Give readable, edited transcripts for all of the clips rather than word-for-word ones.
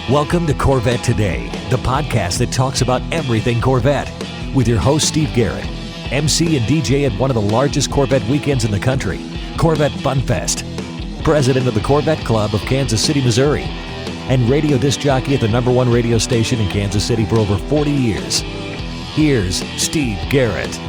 Welcome to Corvette Today, the podcast that talks about everything Corvette, with your host Steve Garrett, MC and DJ at one of the largest Corvette weekends in the country, Corvette Fun Fest, president of the Corvette Club of Kansas City, Missouri, and radio disc jockey at the #1 radio station in Kansas City for over 40 years. Here's Steve Garrett.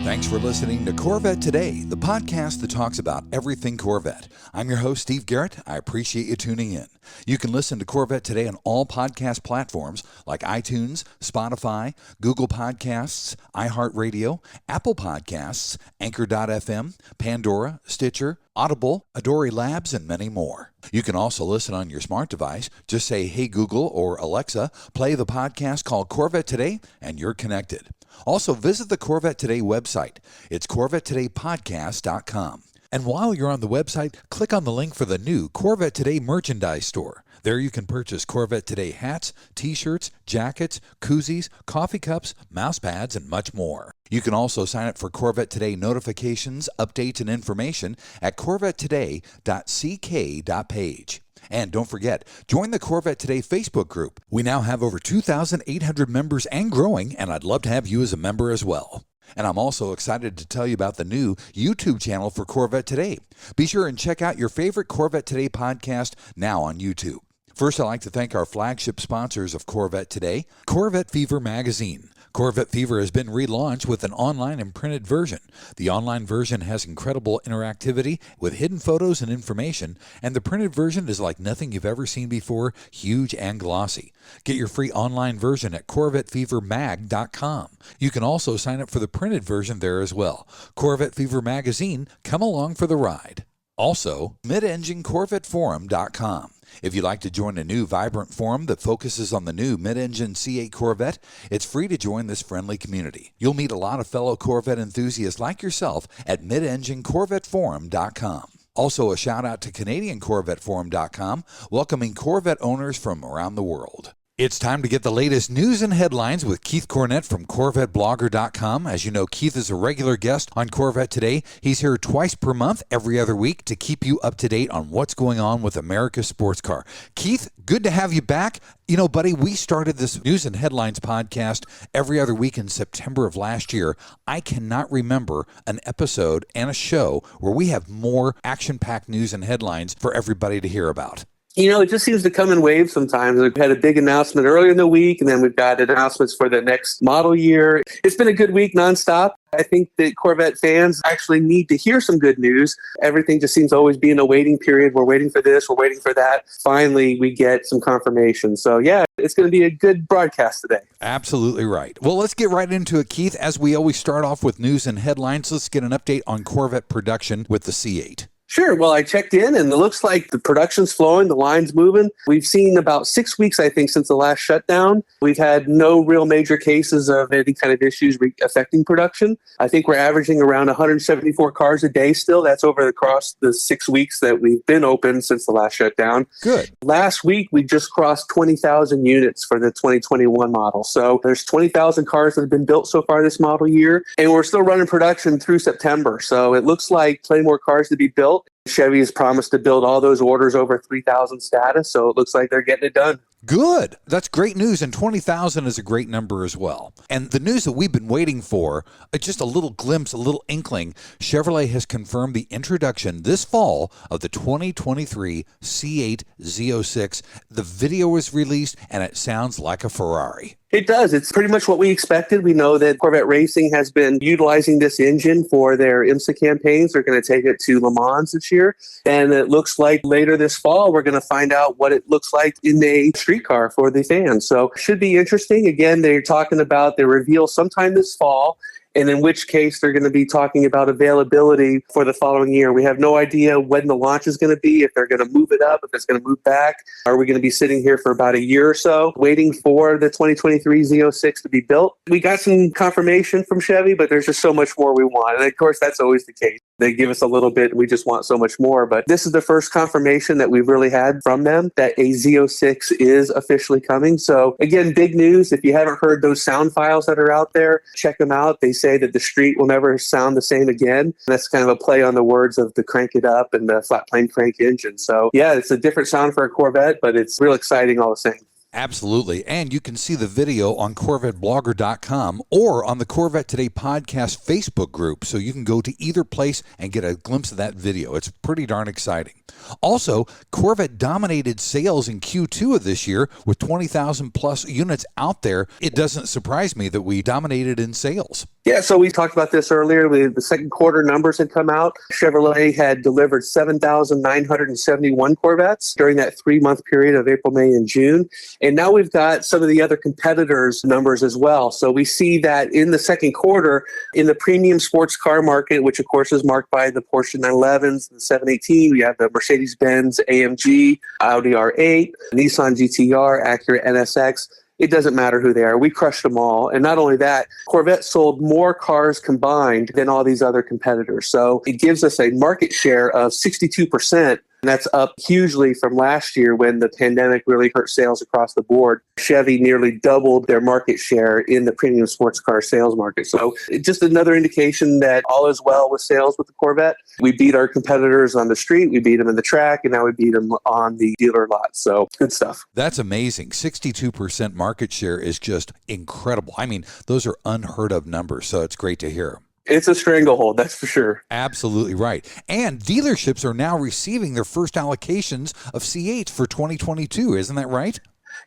Thanks for listening to Corvette Today, the podcast that talks about everything Corvette. I'm your host, Steve Garrett. I appreciate you tuning in. You can listen to Corvette Today on all podcast platforms like iTunes, Spotify, Google Podcasts, iHeartRadio, Apple Podcasts, Anchor.fm, Pandora, Stitcher, Audible, Adori Labs, and many more. You can also listen on your smart device. Just say, "Hey Google" or "Alexa, play the podcast called Corvette Today," and you're connected. Also, visit the Corvette Today website. It's CorvetteTodayPodcast.com. And while you're on the website, click on the link for the new Corvette Today merchandise store. There you can purchase Corvette Today hats, t-shirts, jackets, koozies, coffee cups, mouse pads, and much more. You can also sign up for Corvette Today notifications, updates, and information at corvettetoday.ck.page. And don't forget, join the Corvette Today Facebook group. We now have over 2,800 members and growing, and I'd love to have you as a member as well. And I'm also excited to tell you about the new YouTube channel for Corvette Today. Be sure and check out your favorite Corvette Today podcast now on YouTube. First, I'd like to thank our flagship sponsors of Corvette Today, Corvette Fever magazine. Corvette Fever has been relaunched with an online and printed version. The online version has incredible interactivity with hidden photos and information, and the printed version is like nothing you've ever seen before, huge and glossy. Get your free online version at CorvetteFeverMag.com. You can also sign up for the printed version there as well. Corvette Fever magazine, come along for the ride. Also, MidEngineCorvetteForum.com. If you'd like to join a new vibrant forum that focuses on the new mid-engine C8 Corvette, it's free to join this friendly community. You'll meet a lot of fellow Corvette enthusiasts like yourself at MidEngineCorvetteForum.com. Also, a shout out to CanadianCorvetteForum.com, welcoming Corvette owners from around the world. It's time to get the latest news and headlines with Keith Cornett from CorvetteBlogger.com. As you know, Keith is a regular guest on Corvette Today. He's here twice per month, every other week, to keep you up to date on what's going on with America's sports car. Keith, good to have you back. You know, buddy, we started this news and headlines podcast every other week in September of last year. I cannot remember an episode and a show where we have more action-packed news and headlines for everybody to hear about. You know, it just seems to come in waves sometimes. We've had a big announcement earlier in the week, and then we've got announcements for the next model year. It's been a good week nonstop. I think that Corvette fans actually need to hear some good news. Everything just seems to always be in a waiting period. We're waiting for this, we're waiting for that. Finally, we get some confirmation. So, yeah, it's going to be a good broadcast today. Absolutely right. Well, let's get right into it, Keith. As we always start off with news and headlines, let's get an update on Corvette production with the C8. Sure. Well, I checked in and it looks like the production's flowing, the line's moving. We've seen about 6 weeks, I think, since the last shutdown. We've had no real major cases of any kind of issues affecting production. I think we're averaging around 174 cars a day still. That's across the 6 weeks that we've been open since the last shutdown. Good. Last week, we just crossed 20,000 units for the 2021 model. So there's 20,000 cars that have been built so far this model year, and we're still running production through September. So it looks like plenty more cars to be built. Chevy has promised to build all those orders over 3,000 status, so it looks like they're getting it done. Good. That's great news, and 20,000 is a great number as well. And the news that we've been waiting for, just a little glimpse, a little inkling, Chevrolet has confirmed the introduction this fall of the 2023 C8 Z06. The video was released, and it sounds like a Ferrari. It does. It's pretty much what we expected. We know that Corvette Racing has been utilizing this engine for their IMSA campaigns. They're going to take it to Le Mans this year. And it looks like later this fall, we're going to find out what it looks like in a street car for the fans. So it should be interesting. Again, they're talking about the reveal sometime this fall. And in which case they're going to be talking about availability for the following year. We have no idea when the launch is going to be, if they're going to move it up, if it's going to move back. Are we going to be sitting here for about a year or so waiting for the 2023 Z06 to be built? We got some confirmation from Chevy, but there's just so much more we want. And of course, that's always the case. They give us a little bit, we just want so much more. But this is the first confirmation that we've really had from them that a Z06 is officially coming. So again, big news. If you haven't heard those sound files that are out there, check them out. They say say that the street will never sound the same again. And that's kind of a play on the words of the crank it up and the flat plane crank engine. So yeah, it's a different sound for a Corvette, but it's real exciting all the same. Absolutely. And you can see the video on CorvetteBlogger.com or on the Corvette Today podcast Facebook group. So you can go to either place and get a glimpse of that video. It's pretty darn exciting. Also, Corvette dominated sales in Q2 of this year with 20,000 plus units out there. It doesn't surprise me that we dominated in sales. Yeah, so we talked about this earlier. The second quarter numbers had come out. Chevrolet had delivered 7,971 Corvettes during that 3-month period of April, May, and June. And now we've got some of the other competitors' numbers as well. So we see that in the second quarter, in the premium sports car market, which of course is marked by the Porsche 911s, the 718, we have the Mercedes-Benz AMG, Audi R8, Nissan GT-R, Acura NSX. It doesn't matter who they are. We crushed them all. And not only that, Corvette sold more cars combined than all these other competitors. So it gives us a market share of 62%. And that's up hugely from last year when the pandemic really hurt sales across the board. Chevy nearly doubled their market share in the premium sports car sales market. So just another indication that all is well with sales with the Corvette. We beat our competitors on the street, we beat them in the track, and now we beat them on the dealer lot. So good stuff. That's amazing. 62% market share is just incredible. I mean, those are unheard of numbers, so it's great to hear. It's a stranglehold, that's for sure. Absolutely right. And dealerships are now receiving their first allocations of C8 for 2022. Isn't that right?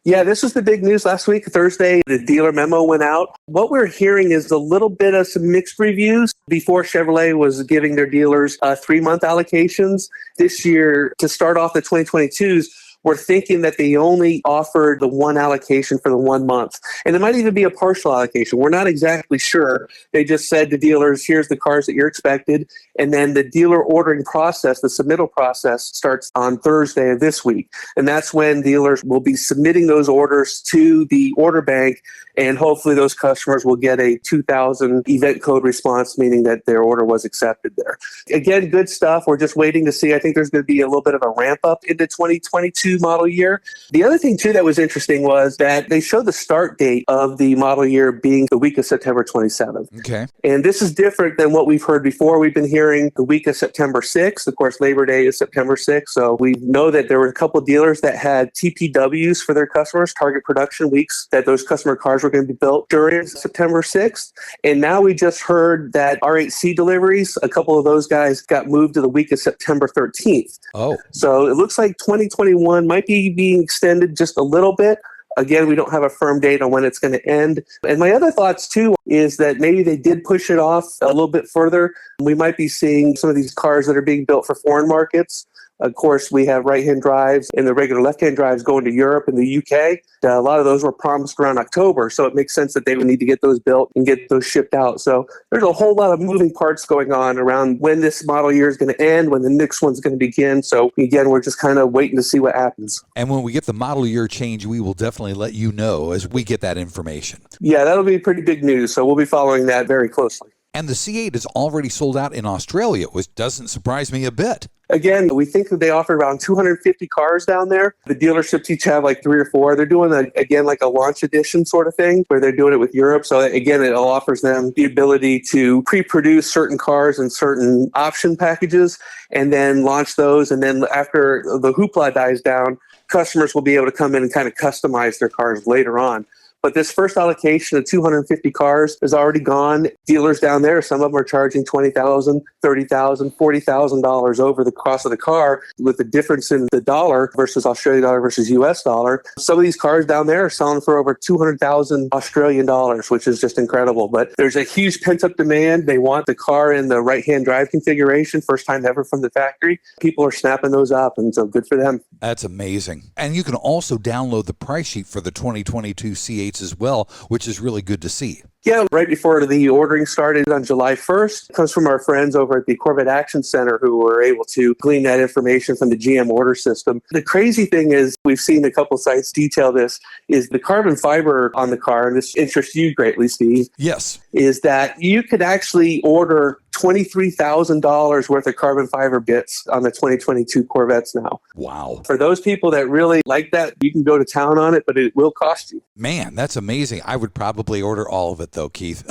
Yeah, this was the big news last week. Thursday, the dealer memo went out. What we're hearing is a little bit of some mixed reviews. Before, Chevrolet was giving their dealers 3-month allocations. This year, to start off the 2022s, we're thinking that they only offered the one allocation for the 1 month. And it might even be a partial allocation. We're not exactly sure. They just said to dealers, here's the cars that you're expected. And then the dealer ordering process, the submittal process, starts on Thursday of this week. And that's when dealers will be submitting those orders to the order bank. And hopefully those customers will get a 2000 event code response, meaning that their order was accepted there. Again, good stuff. We're just waiting to see. I think there's going to be a little bit of a ramp up into 2022 model year. The other thing, too, that was interesting was that they showed the start date of the model year being the week of September 27th. Okay. And this is different than what we've heard before. We've been hearing the week of September 6th. Of course, Labor Day is September 6th. So we know that there were a couple of dealers that had TPWs for their customers, target production weeks, that those customer cars were going to be built during September 6th. And now we just heard that R8C deliveries, a couple of those guys got moved to the week of September 13th. Oh. So it looks like 2021 might be being extended just a little bit. Again, we don't have a firm date on when it's going to end. And my other thoughts, too, is that maybe they did push it off a little bit further. We might be seeing some of these cars that are being built for foreign markets. Of course, we have right-hand drives and the regular left-hand drives going to Europe and the UK. A lot of those were promised around October, so it makes sense that they would need to get those built and get those shipped out. So there's a whole lot of moving parts going on around when this model year is going to end, when the next one's going to begin. So again, we're just kind of waiting to see what happens. And when we get the model year change, we will definitely let you know as we get that information. Yeah, that'll be pretty big news, so we'll be following that very closely. And the C8 is already sold out in Australia, which doesn't surprise me a bit. Again, we think that they offer around 250 cars down there. The dealerships each have like 3 or 4. They're doing, like a launch edition sort of thing where they're doing it with Europe. So again, it offers them the ability to pre-produce certain cars and certain option packages and then launch those. And then after the hoopla dies down, customers will be able to come in and kind of customize their cars later on. But this first allocation of 250 cars is already gone. Dealers down there, some of them are charging $20,000, $30,000, $40,000 over the cost of the car, with the difference in the dollar versus Australian dollar versus US dollar. Some of these cars down there are selling for over 200,000 Australian dollars, which is just incredible. But there's a huge pent-up demand. They want the car in the right-hand drive configuration, first time ever from the factory. People are snapping those up, and so good for them. That's amazing. And you can also download the price sheet for the 2022 C8 as well, which is really good to see. Yeah, right before the ordering started on July 1st. It comes from our friends over at the Corvette Action Center who were able to glean that information from the GM order system. The crazy thing is, we've seen a couple sites detail this, is the carbon fiber on the car, and this interests you greatly, Steve. Yes. Is that you could actually order $23,000 worth of carbon fiber bits on the 2022 Corvettes now. Wow. For those people that really like that, you can go to town on it, but it will cost you. Man, that's amazing. I would probably order all of it, though, Keith.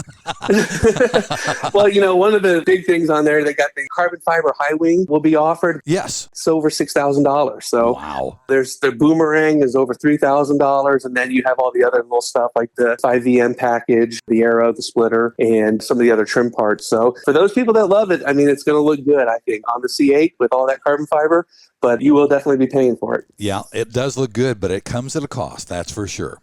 Well, one of the big things on there, they got the carbon fiber high wing will be offered. Yes. It's over $6,000. So wow. There's the boomerang is over $3,000. And then you have all the other little stuff like the 5VM package, the aero, the splitter, and some of the other trim parts. So for those people that love it, I mean, it's going to look good, I think, on the C8 with all that carbon fiber, but you will definitely be paying for it. Yeah, it does look good, but it comes at a cost, that's for sure.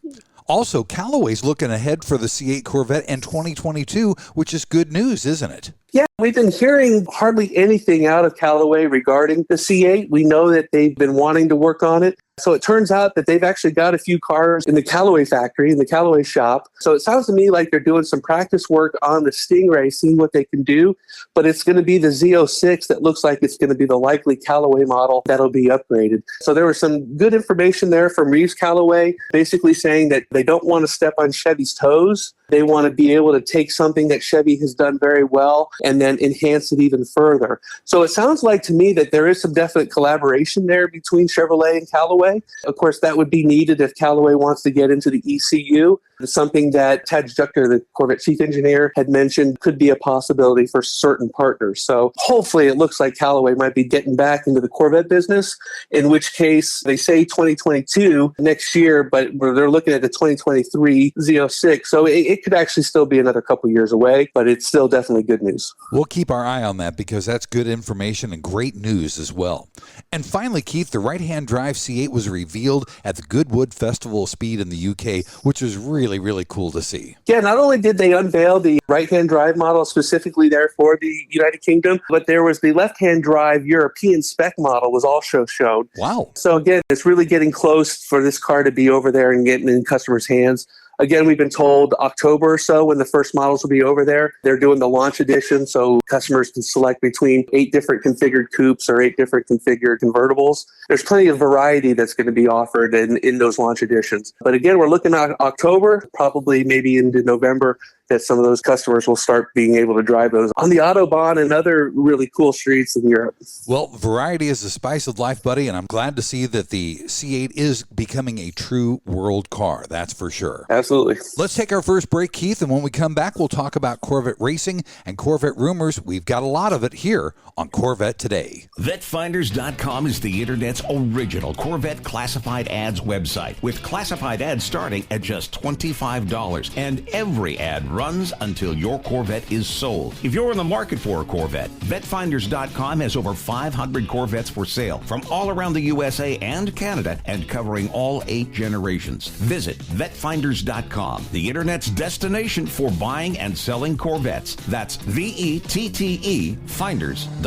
Also, Callaway's looking ahead for the C8 Corvette in 2022, which is good news, isn't it? Yeah, we've been hearing hardly anything out of Callaway regarding the C8. We know that they've been wanting to work on it. So it turns out that they've actually got a few cars in the Callaway factory, in the Callaway shop. So it sounds to me like they're doing some practice work on the Stingray, seeing what they can do. But it's going to be the Z06 that looks like it's going to be the likely Callaway model that'll be upgraded. So there was some good information there from Reeves Callaway, basically saying that they don't want to step on Chevy's toes. They want to be able to take something that Chevy has done very well and then enhance it even further. So it sounds like to me that there is some definite collaboration there between Chevrolet and Callaway. Of course, that would be needed if Callaway wants to get into the ECU. It's something that Tad Jucker, the Corvette chief engineer, had mentioned could be a possibility for certain partners. So hopefully it looks like Callaway might be getting back into the Corvette business, in which case they say 2022 next year, but they're looking at the 2023 Z06. So it could actually still be another couple years away, but it's still definitely good news. We'll keep our eye on that because that's good information and great news as well. And finally, Keith, the right-hand drive C8 was revealed at the Goodwood Festival of Speed in the UK, which was really, really cool to see. Yeah, not only did they unveil the right-hand drive model specifically there for the United Kingdom, but there was the left-hand drive European spec model was also shown. Wow. So again, it's really getting close for this car to be over there and getting in customers' hands. Again, we've been told October or so when the first models will be over there. They're doing the launch edition, so customers can select between 8 different configured coupes or 8 different configured convertibles. There's plenty of variety that's going to be offered in those launch editions. But again, we're looking at October, probably maybe into November, that some of those customers will start being able to drive those on the Autobahn and other really cool streets in Europe. Well, variety is the spice of life, buddy, and I'm glad to see that the C8 is becoming a true world car. That's for sure. Absolutely. Let's take our first break, Keith, and when we come back, we'll talk about Corvette racing and Corvette rumors. We've got a lot of it here on Corvette Today. VetteFinders.com is the Internet's original Corvette classified ads website, with classified ads starting at just $25, and every ad runs until your Corvette is sold. If you're in the market for a Corvette, VetteFinders.com has over 500 Corvettes for sale from all around the USA and Canada and covering all 8 generations. Visit VetteFinders.com, the Internet's destination for buying and selling Corvettes. That's VETTE Finders.com.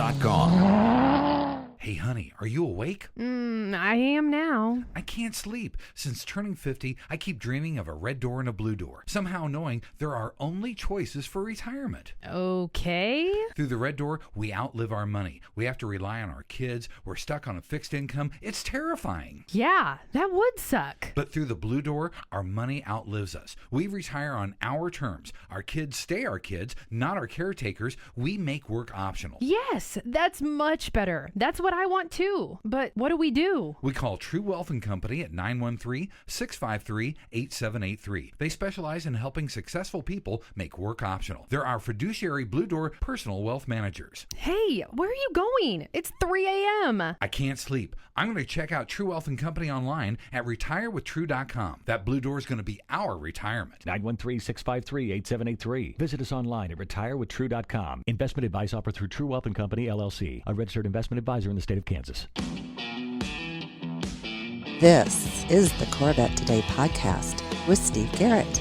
Hey, honey, are you awake? I am now. I can't sleep. Since turning 50, I keep dreaming of a red door and a blue door, somehow knowing there are only choices for retirement. Okay. Through the red door, we outlive our money. We have to rely on our kids. We're stuck on a fixed income. It's terrifying. Yeah, that would suck. But through the blue door, our money outlives us. We retire on our terms. Our kids stay our kids, not our caretakers. We make work optional. Yes, that's much better. That's what I want too. But what do we do? We call True Wealth & Company at 913-653-8783. They specialize in helping successful people make work optional. They're our fiduciary Blue Door personal wealth managers. Hey, where are you going? It's 3 a.m. I can't sleep. I'm going to check out True Wealth & Company online at retirewithtrue.com. That Blue Door is going to be our retirement. 913-653-8783. Visit us online at retirewithtrue.com. Investment advice offered through True Wealth & Company, LLC, a registered investment advisor in the state of Kansas. This is the Corvette Today podcast with Steve Garrett.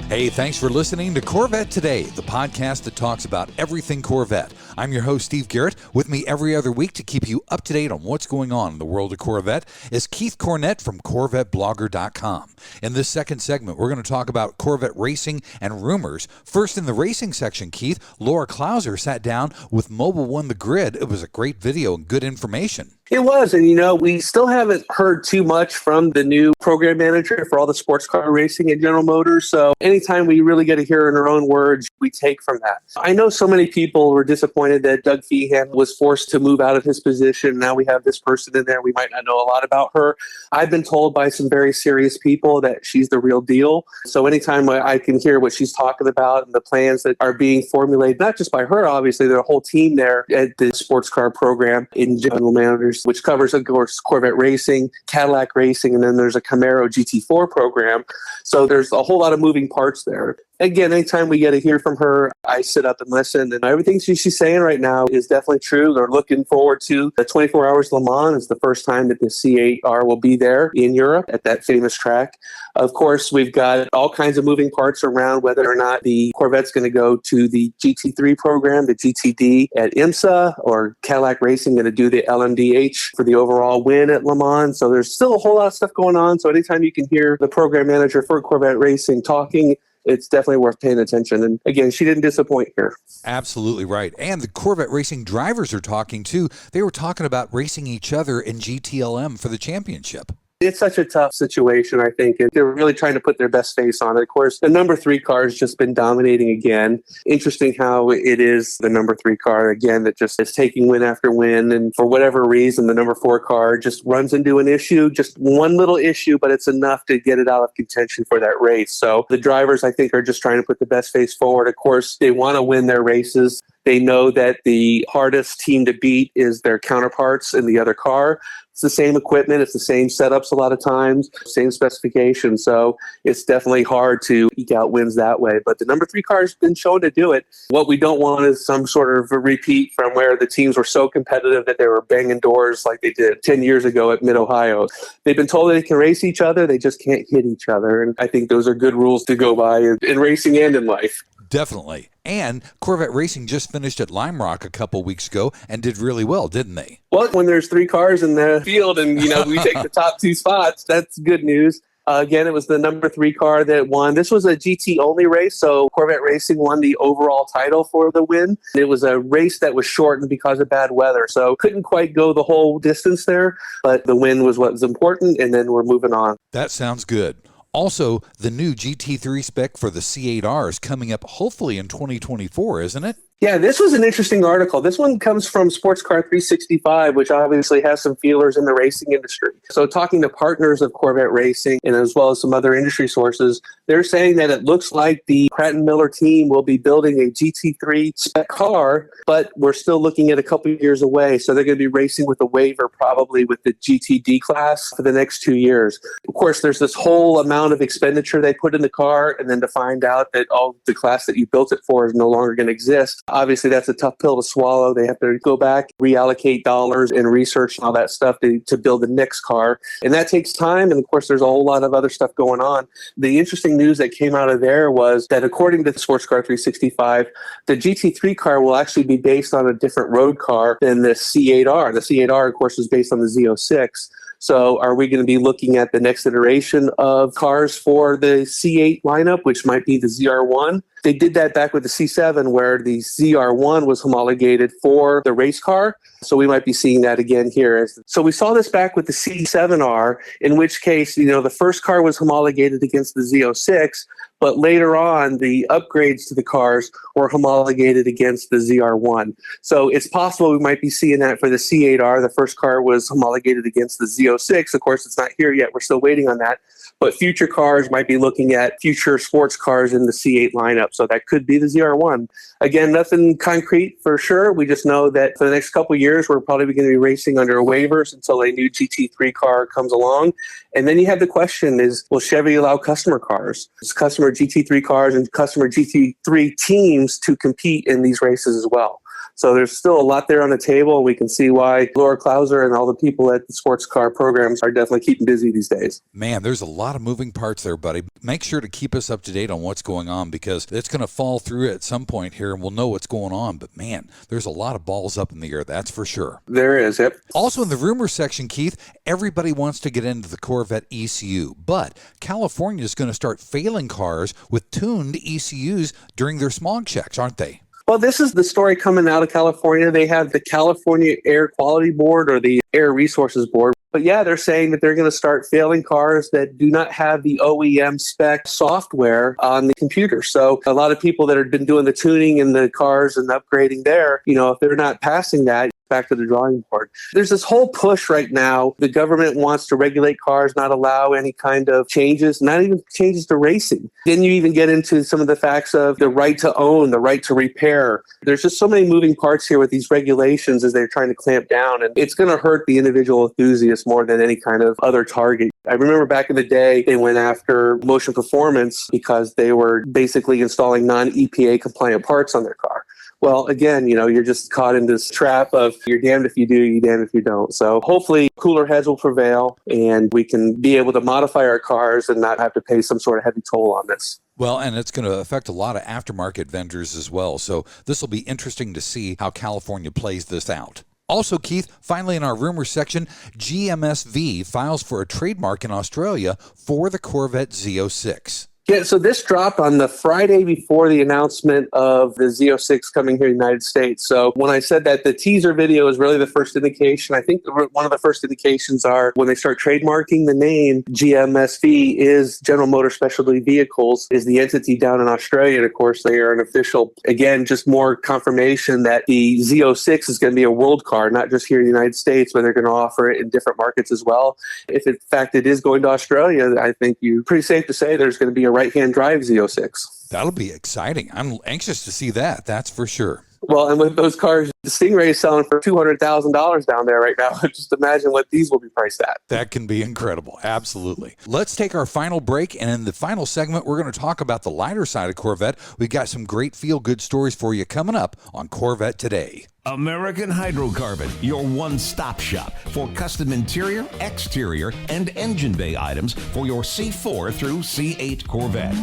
Hey, thanks for listening to Corvette Today, the podcast that talks about everything Corvette. I'm your host, Steve Garrett. With me every other week to keep you up to date on what's going on in the world of Corvette is Keith Cornett from CorvetteBlogger.com. In this second segment, we're going to talk about Corvette racing and rumors. First, in the racing section, Keith, Laura Klauser sat down with Mobile One The Grid. It was a great video and good information. It was. And, we still haven't heard too much from the new program manager for all the sports car racing at General Motors. So anytime we really get to hear in her own words, we take from that. I know so many people were disappointed that Doug Feehan was forced to move out of his position. Now we have this person in there. We might not know a lot about her. I've been told by some very serious people that she's the real deal. So anytime I can hear what she's talking about and the plans that are being formulated, not just by her, obviously, there's a whole team there at the sports car program in General Managers, which covers, of course, Corvette racing, Cadillac racing, and then there's a Camaro GT4 program. So there's a whole lot of moving parts there. Again, anytime we get to hear from her, I sit up and listen. And everything she's saying right now is definitely true. They're looking forward to the 24 Hours Le Mans. It's the first time that the C8R will be there in Europe at that famous track. Of course, we've got all kinds of moving parts around whether or not the Corvette's going to go to the GT3 program, the GTD at IMSA, or Cadillac Racing going to do the LMDH for the overall win at Le Mans. So there's still a whole lot of stuff going on. So anytime you can hear the program manager for Corvette Racing talking, it's definitely worth paying attention. And again, she didn't disappoint here. Absolutely right. And the Corvette racing drivers are talking too. They were talking about racing each other in GTLM for the championship. It's such a tough situation, I think, and they're really trying to put their best face on it. Of course, the number 3 car has just been dominating again. Interesting how it is the number 3 car, again, that just is taking win after win. And for whatever reason, the number 4 car just runs into an issue, just one little issue, but it's enough to get it out of contention for that race. So the drivers, I think, are just trying to put the best face forward. Of course, they want to win their races. They know that the hardest team to beat is their counterparts in the other car. It's the same equipment. It's the same setups a lot of times, same specifications. So it's definitely hard to eke out wins that way. But the number 3 car has been shown to do it. What we don't want is some sort of a repeat from where the teams were so competitive that they were banging doors like they did 10 years ago at Mid-Ohio. They've been told they can race each other. They just can't hit each other. And I think those are good rules to go by in racing and in life. Definitely. And Corvette Racing just finished at Lime Rock a couple weeks ago and did really well, didn't they? Well, when there's 3 cars in the field and, we take the top 2 spots, that's good news. Again, it was the number 3 car that won. This was a GT-only race, so Corvette Racing won the overall title for the win. It was a race that was shortened because of bad weather, so couldn't quite go the whole distance there, but the win was what was important, and then we're moving on. That sounds good. Also, the new GT3 spec for the C8R is coming up hopefully in 2024, isn't it? Yeah, this was an interesting article. This one comes from Sports Car 365, which obviously has some feelers in the racing industry. So talking to partners of Corvette Racing and as well as some other industry sources, they're saying that it looks like the Pratt & Miller team will be building a GT3 spec car, but we're still looking at a couple of years away. So they're going to be racing with a waiver probably with the GTD class for the next 2 years. Of course, there's this whole amount of expenditure they put in the car, and then to find out that the class that you built it for is no longer going to exist. Obviously, that's a tough pill to swallow. They have to go back, reallocate dollars and research and all that stuff to build the next car. And that takes time. And of course, there's a whole lot of other stuff going on. The interesting news that came out of there was that according to Sports Car 365, the GT3 car will actually be based on a different road car than the C8R. The C8R, of course, is based on the Z06. So are we going to be looking at the next iteration of cars for the C8 lineup, which might be the ZR1? They did that back with the C7 where the ZR1 was homologated for the race car. So we might be seeing that again here. So we saw this back with the C7R, in which case, the first car was homologated against the Z06, but later on, the upgrades to the cars were homologated against the ZR1. So it's possible we might be seeing that for the C8R. The first car was homologated against the Z06. Of course, it's not here yet. We're still waiting on that. But future cars might be looking at future sports cars in the C8 lineup. So that could be the ZR1. Again, nothing concrete for sure. We just know that for the next couple of years, we're probably going to be racing under waivers until a new GT3 car comes along. And then you have the question is, will Chevy allow customer cars, customer GT3 cars and customer GT3 teams to compete in these races as well? So there's still a lot there on the table, and we can see why Laura Klauser and all the people at the sports car programs are definitely keeping busy these days. Man, there's a lot of moving parts there, buddy. Make sure to keep us up to date on what's going on because it's going to fall through at some point here, and we'll know what's going on. But, man, there's a lot of balls up in the air, that's for sure. There is, yep. Also in the rumor section, Keith, everybody wants to get into the Corvette ECU, but California is going to start failing cars with tuned ECUs during their smog checks, aren't they? Well, this is the story coming out of California. They have the California Air Quality Board or the Air Resources Board. But yeah, they're saying that they're going to start failing cars that do not have the OEM spec software on the computer. So a lot of people that have been doing the tuning in the cars and upgrading there, if they're not passing that, back to the drawing board. There's this whole push right now. The government wants to regulate cars, not allow any kind of changes, not even changes to racing. Then you even get into some of the facts of the right to own, the right to repair. There's just so many moving parts here with these regulations as they're trying to clamp down, and it's going to hurt the individual enthusiast more than any kind of other target. I remember back in the day, they went after Motion Performance because they were basically installing non-EPA compliant parts on their car. Well, again, you're just caught in this trap of you're damned if you do, you're damned if you don't. So hopefully cooler heads will prevail and we can be able to modify our cars and not have to pay some sort of heavy toll on this. Well, and it's going to affect a lot of aftermarket vendors as well. So this will be interesting to see how California plays this out. Also, Keith, finally in our rumor section, GMSV files for a trademark in Australia for the Corvette Z06. Yeah, so this dropped on the Friday before the announcement of the Z06 coming here in the United States. So when I said that the teaser video is really the first indication, I think one of the first indications are when they start trademarking the name GMSV is General Motors Specialty Vehicles is the entity down in Australia. And of course, they are an official, again, just more confirmation that the Z06 is going to be a world car, not just here in the United States, but they're going to offer it in different markets as well. If in fact it is going to Australia, I think you're pretty safe to say there's going to be a right-hand drive Z06. That'll be exciting. I'm anxious to see that. That's for sure. Well, and with those cars, the Stingray is selling for $200,000 down there right now. Just imagine what these will be priced at. That can be incredible. Absolutely. Let's take our final break. And in the final segment, we're going to talk about the lighter side of Corvette. We've got some great feel-good stories for you coming up on Corvette Today. American Hydrocarbon, your one-stop shop for custom interior, exterior, and engine bay items for your C4 through C8 Corvette.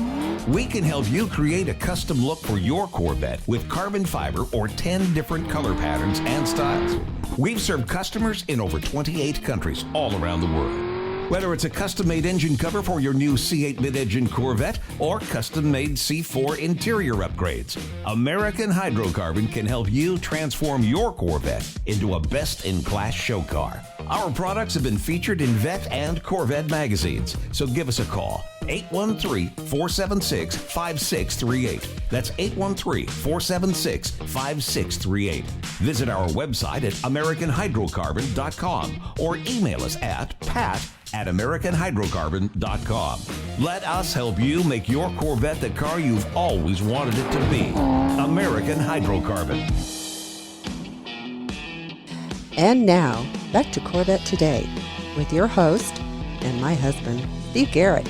We can help you create a custom look for your Corvette with carbon fiber or 10 different color patterns and styles. We've served customers in over 28 countries all around the world. Whether it's a custom-made engine cover for your new C8 mid-engine Corvette or custom-made C4 interior upgrades, American Hydrocarbon can help you transform your Corvette into a best-in-class show car. Our products have been featured in Vette and Corvette magazines, so give us a call. 813-476-5638. That's 813-476-5638. Visit our website at AmericanHydrocarbon.com or email us at pat@AmericanHydrocarbon.com. Let us help you make your Corvette the car you've always wanted it to be. American Hydrocarbon. And now, back to Corvette Today with your host and my husband, Steve Garrett.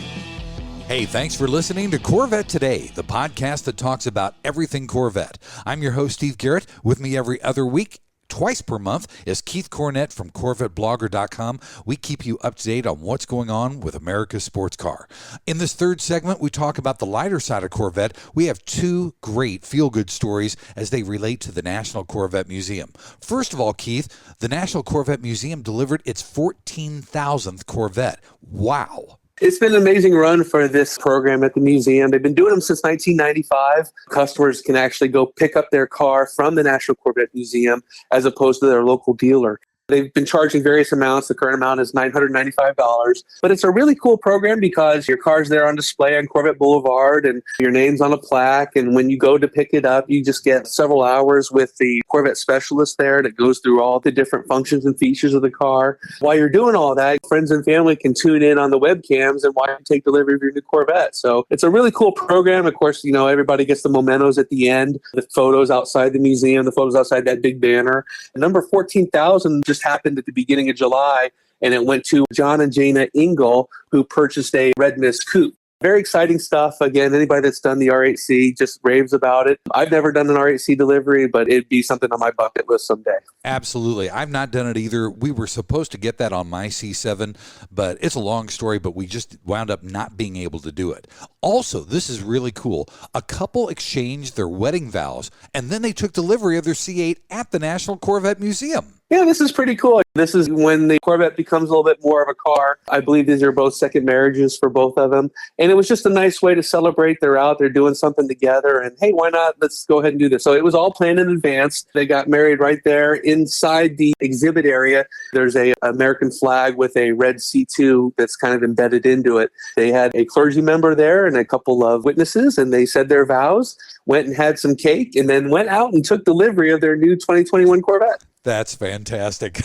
Hey, thanks for listening to Corvette Today, the podcast that talks about everything Corvette. I'm your host, Steve Garrett. With me every other week, twice per month, is Keith Cornett from CorvetteBlogger.com. We keep you up to date on what's going on with America's sports car. In this third segment, we talk about the lighter side of Corvette. We have two great feel-good stories as they relate to the National Corvette Museum. First of all, Keith, the National Corvette Museum delivered its 14,000th Corvette. Wow. It's been an amazing run for this program at the museum. They've been doing them since 1995. Customers can actually go pick up their car from the National Corvette Museum as opposed to their local dealer. They've been charging various amounts. The current amount is $995. But it's a really cool program because your car's there on display on Corvette Boulevard and your name's on a plaque. And when you go to pick it up, you just get several hours with the Corvette specialist there that goes through all the different functions and features of the car. While you're doing all that, friends and family can tune in on the webcams and watch you take delivery of your new Corvette. So it's a really cool program. Of course, everybody gets the mementos at the end, the photos outside the museum, the photos outside that big banner. And number 14,000 just happened at the beginning of July, and it went to John and Jana Engel, who purchased a Red Mist coupe. Very exciting stuff. Again, anybody that's done the R8C just raves about it. I've never done an R8C delivery, but it'd be something on my bucket list someday. Absolutely. I've not done it either. We were supposed to get that on my C7, but it's a long story, but we just wound up not being able to do it. Also, this is really cool. A couple exchanged their wedding vows, and then they took delivery of their C8 at the National Corvette Museum. Yeah, this is pretty cool. This is when the Corvette becomes a little bit more of a car. I believe these are both second marriages for both of them. And it was just a nice way to celebrate. They're out, they're doing something together. And hey, why not? Let's go ahead and do this. So it was all planned in advance. They got married right there inside the exhibit area. There's a American flag with a red C2 that's kind of embedded into it. They had a clergy member there and a couple of witnesses, and they said their vows, went and had some cake, and then went out and took delivery of their new 2021 Corvette. That's fantastic.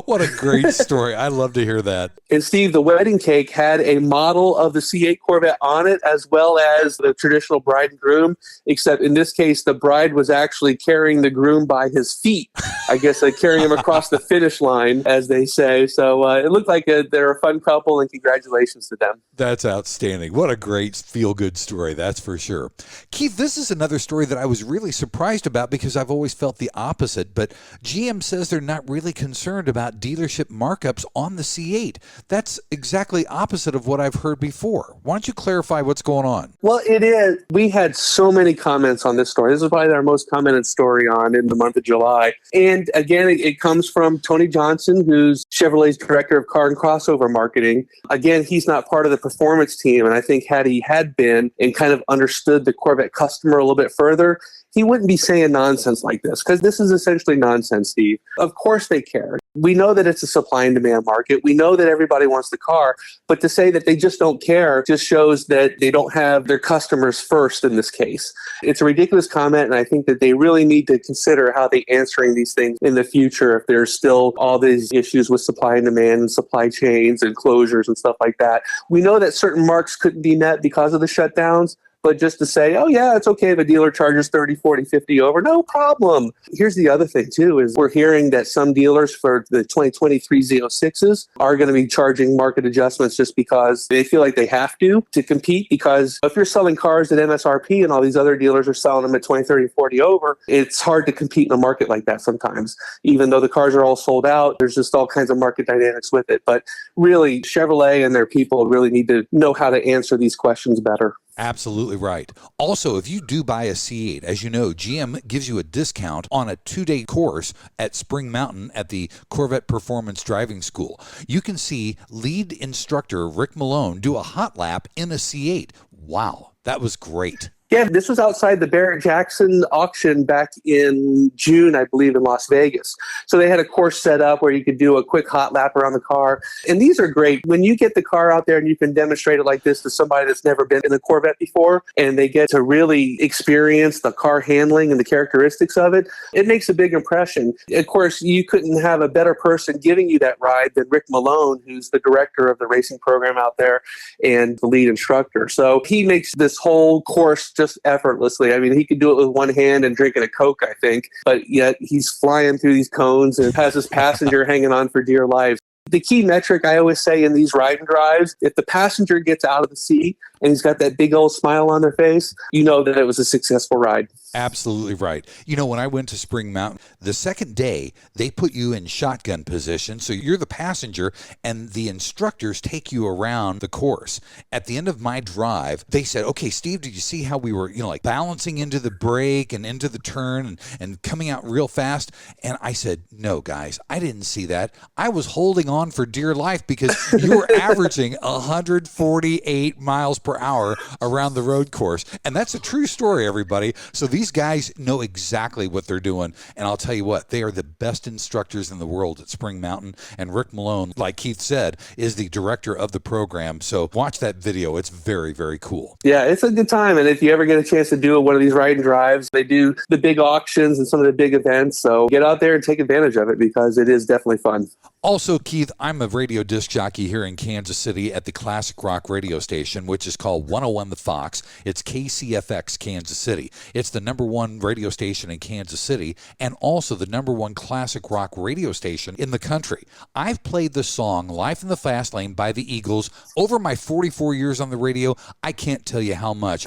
What a great story. I love to hear that. And Steve, the wedding cake had a model of the C8 Corvette on it, as well as the traditional bride and groom, except in this case, the bride was actually carrying the groom by his feet. I guess carrying him across the finish line, as they say. So it looked like they're a fun couple, and congratulations to them. That's outstanding. What a great feel-good story, that's for sure. Keith, this is another story that I was really surprised about because I've always felt the opposite, but GM says they're not really concerned about dealership markups on the C8. That's exactly opposite of what I've heard before. Why don't you clarify what's going on? Well, it is. We had so many comments on this story. This is probably our most commented story on in the month of July. And again, it comes from Tony Johnson, who's Chevrolet's director of car and crossover marketing. Again, he's not part of the performance team. And I think had he had been and kind of understood the Corvette customer a little bit further, he wouldn't be saying nonsense like this, because this is essentially nonsense, Steve. Of course they care. We know that it's a supply and demand market. We know that everybody wants the car, but to say that they just don't care just shows that they don't have their customers first in this case. It's a ridiculous comment, and I think that they really need to consider how they're answering these things in the future if there's still all these issues with supply and demand and supply chains and closures and stuff like that. We know that certain marks couldn't be met because of the shutdowns, but just to say, oh, yeah, it's okay if a dealer charges 30, 40, 50 over, no problem. Here's the other thing, too, is we're hearing that some dealers for the 2023 Z06s are going to be charging market adjustments just because they feel like they have to compete. Because if you're selling cars at MSRP and all these other dealers are selling them at 20, 30, 40 over, it's hard to compete in a market like that sometimes. Even though the cars are all sold out, there's just all kinds of market dynamics with it. But really, Chevrolet and their people really need to know how to answer these questions better. Absolutely right. Also, if you do buy a C8, as you know, GM gives you a discount on a 2-day course at Spring Mountain at the Corvette Performance Driving School. You can see lead instructor Rick Malone do a hot lap in a C8. Wow, that was great. Yeah, this was outside the Barrett-Jackson auction back in June, I believe, in Las Vegas. So they had a course set up where you could do a quick hot lap around the car. And these are great. When you get the car out there and you can demonstrate it like this to somebody that's never been in a Corvette before, and they get to really experience the car handling and the characteristics of it, it makes a big impression. Of course, you couldn't have a better person giving you that ride than Rick Malone, who's the director of the racing program out there and the lead instructor. So he makes this whole course just effortlessly. I mean, he could do it with one hand and drinking a Coke, I think, but yet he's flying through these cones and has his passenger hanging on for dear life. The key metric I always say in these ride and drives, if the passenger gets out of the seat and he's got that big old smile on their face, you know that it was a successful ride. Absolutely right. You know, when I went to Spring Mountain, the second day, they put you in shotgun position. So you're the passenger and the instructors take you around the course. At the end of my drive, they said, okay, Steve, did you see how we were, like balancing into the brake and into the turn and coming out real fast? And I said, no, guys, I didn't see that. I was holding on for dear life because you were averaging 148 miles per hour around the road course. And that's a true story, everybody. So these guys know exactly what they're doing. And I'll tell you what, they are the best instructors in the world at Spring Mountain. And Rick Malone, like Keith said, is the director of the program. So watch that video. It's very, very cool. Yeah, it's a good time. And if you ever get a chance to do one of these ride and drives, they do the big auctions and some of the big events. So get out there and take advantage of it because it is definitely fun. Also, Keith, I'm a radio disc jockey here in Kansas City at the classic rock radio station, which is called 101 The Fox. It's KCFX Kansas City. It's the #1 radio station in Kansas City and also the #1 classic rock radio station in the country. I've played the song Life in the Fast Lane by the Eagles over my 44 years on the radio. I can't tell you how much.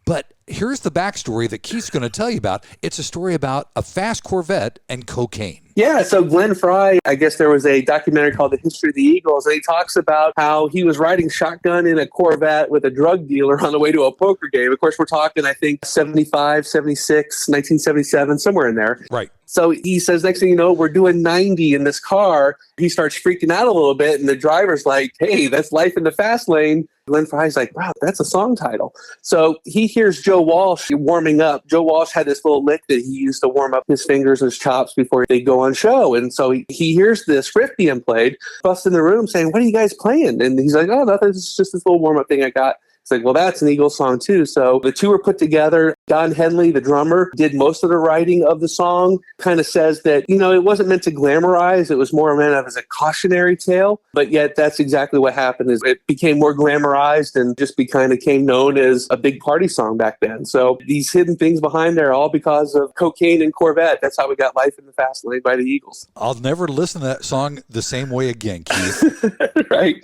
But Here's the backstory that Keith's going to tell you about. It's a story about a fast Corvette and cocaine. Yeah, so Glenn Fry, I guess there was a documentary called The History of the Eagles, and he talks about how he was riding shotgun in a Corvette with a drug dealer on the way to a poker game. Of course, we're talking, I think, 75, 76, 1977, somewhere in there. Right. So he says, next thing you know, we're doing 90 in this car. He starts freaking out a little bit, and the driver's like, hey, that's life in the fast lane. Glenn Fry's like, wow, that's a song title. So he hears Joe Walsh warming up. Joe Walsh had this little lick that he used to warm up his fingers and his chops before they go on show. And so he hears this riff being played, busts in the room saying, what are you guys playing? And he's like, oh, nothing. It's just this little warm-up thing I got. It's like, well, that's an Eagles song too. So the two were put together. Don Henley, the drummer, did most of the writing of the song, kind of says that, it wasn't meant to glamorize. It was more meant as a cautionary tale. But yet that's exactly what happened is it became more glamorized and just became known as a big party song back then. So these hidden things behind there are all because of cocaine and Corvette. That's how we got Life in the Fast Lane by the Eagles. I'll never listen to that song the same way again, Keith. Right.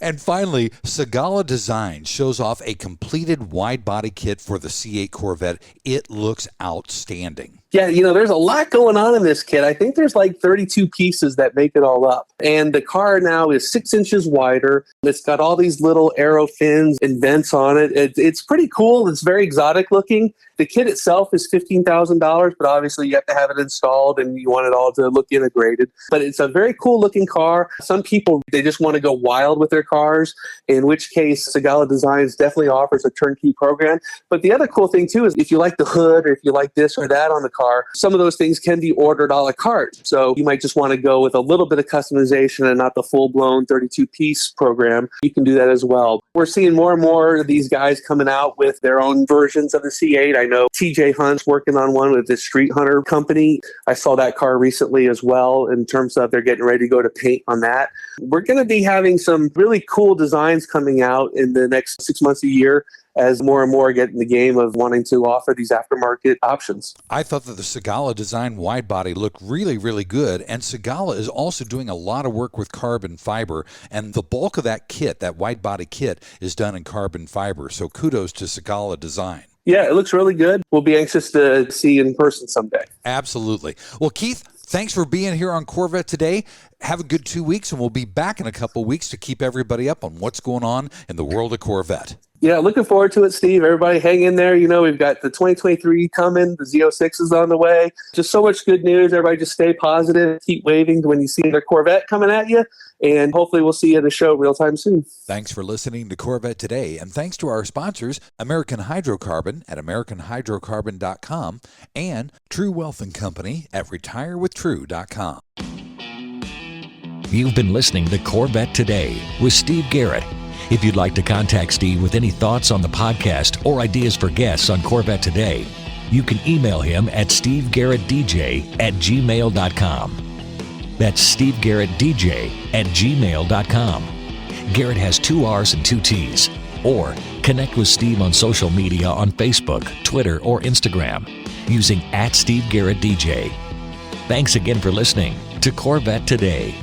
And finally, Segala Design shows off a completed wide body kit for the C8 Corvette. It looks outstanding. Yeah, there's a lot going on in this kit. I think there's like 32 pieces that make it all up. And the car now is 6 inches wider. It's got all these little arrow fins and vents on it. It's pretty cool. It's very exotic looking. The kit itself is $15,000, but obviously you have to have it installed and you want it all to look integrated. But it's a very cool looking car. Some people, they just want to go wild with their cars, in which case Segala Designs definitely offers a turnkey program. But the other cool thing too is if you like the hood or if you like this or that on the car, some of those things can be ordered a la carte. So you might just want to go with a little bit of customization and not the full-blown 32-piece program. You can do that as well. We're seeing more and more of these guys coming out with their own versions of the C8. I know TJ Hunt's working on one with the Street Hunter company. I saw that car recently as well in terms of they're getting ready to go to paint on that. We're going to be having some really cool designs coming out in the next 6 months a year as more and more get in the game of wanting to offer these aftermarket options. I thought that the Segala Design wide body looked really, really good, and Segala is also doing a lot of work with carbon fiber, and the bulk of that kit, that wide body kit, is done in carbon fiber, so kudos to Segala Design. Yeah, it looks really good. We'll be anxious to see you in person someday. Absolutely. Well, Keith, thanks for being here on Corvette Today. Have a good 2 weeks, and we'll be back in a couple weeks to keep everybody up on what's going on in the world of Corvette. Yeah, looking forward to it, Steve. Everybody hang in there. We've got the 2023 coming. The Z06 is on the way. Just so much good news. Everybody just stay positive. Keep waving when you see their Corvette coming at you. And hopefully we'll see you at the show real time soon. Thanks for listening to Corvette Today. And thanks to our sponsors, American Hydrocarbon at AmericanHydrocarbon.com and True Wealth & Company at RetireWithTrue.com. You've been listening to Corvette Today with Steve Garrett. If you'd like to contact Steve with any thoughts on the podcast or ideas for guests on Corvette Today, you can email him at stevegarrettdj@gmail.com. That's stevegarrettdj@gmail.com. Garrett has 2 R's and 2 T's. Or connect with Steve on social media on Facebook, Twitter, or Instagram using @SteveGarrettDJ. Thanks again for listening to Corvette Today.